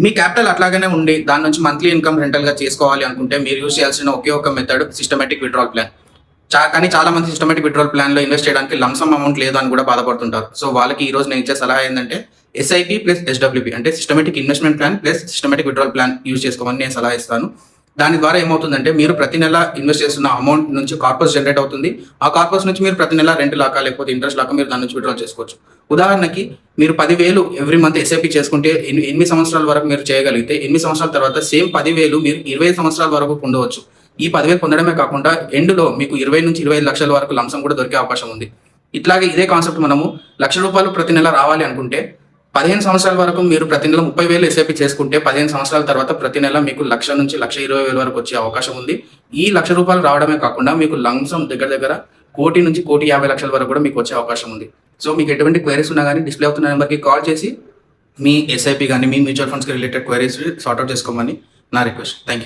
మీ capital అట్లాగనే ఉండి దాని నుంచి మంత్లీ ఇన్కమ్ రెంటల్గా చేసుకోవాలి అనుకుంటే మీరు యూజ్ చేయాల్సిన ఒకే ఒక మెథడ్ సిస్టమేటిక్ విత్డ్రాల్ ప్లాన్. కానీ చాలా మంది సిస్టమేటిక్ విత్డ్రాల్ ప్లాన్లో ఇన్వెస్ట్ చేయడానికి లంసమ్ అమౌంట్ లేదు అని కూడా బాధపడుతుంటారు. సో వాళ్ళకి ఈ రోజు నేను ఇచ్చే సలహా ఏంటంటే ఎస్ఐపి ప్లస్ ఎస్డబ్ల్యూపి అంటే systematic investment plan plus systematic withdrawal plan use చేసుకోమని నేను సలహా ఇస్తాను. దాని ద్వారా ఏమవుతుందంటే మీరు ప్రతి నెల ఇన్వెస్ట్ చేస్తున్న అమౌంట్ నుంచి కార్పస్ జనరేట్ అవుతుంది. ఆ కార్పస్ నుంచి మీరు ప్రతి నెల రెంట్ లాగా లేకపోతే ఇంట్రెస్ట్ లాగా మీరు దాని నుంచి విత్డ్రాల్ చేసుకోవచ్చు. ఉదాహరణకి మీరు 10,000 ఎవ్రీ మంత్ ఎస్ఐపి చేసుకుంటే 8 సంవత్సరాల వరకు మీరు చేయగలిగితే 8 సంవత్సరాల తర్వాత సేమ్ 10,000 మీరు 20 సంవత్సరాల వరకు పొందవచ్చు. ఈ 10,000 పొందడమే కాకుండా ఎండ్లో మీకు 20 నుంచి 25 లక్షల వరకు లంసం కూడా దొరికే అవకాశం ఉంది. ఇట్లాగే ఇదే కాన్సెప్ట్ మనము ₹1,00,000 ప్రతి నెల రావాలి అనుకుంటే 15 సంవత్సరాల వరకు మీరు ప్రతి నెల 30,000 ఎస్ఐపి చేసుకుంటే 15 సంవత్సరాల తర్వాత ప్రతి నెల మీకు 1,00,000 నుంచి 1,20,000 వరకు వచ్చే అవకాశం ఉంది. ఈ ₹1,00,000 రావడమే కాకుండా మీకు లంసం దగ్గర దగ్గర 1,00,00,000 నుంచి 1,50,00,000 వరకు కూడా మీకు వచ్చే అవకాశం ఉంది. సో మీకు ఎటువంటి క్వైరీస్ ఉన్నా కానీ డిస్ప్లే అవుతున్న నెంబర్కి కాల్ చేసి మీ ఎస్ఐపి కానీ మీ మ్యూచువల్ ఫండ్స్కి రిలేటెడ్ క్వైరీస్ సార్ట్అవుట్ చేసుకోమని నా రిక్వెస్ట్. Thank you.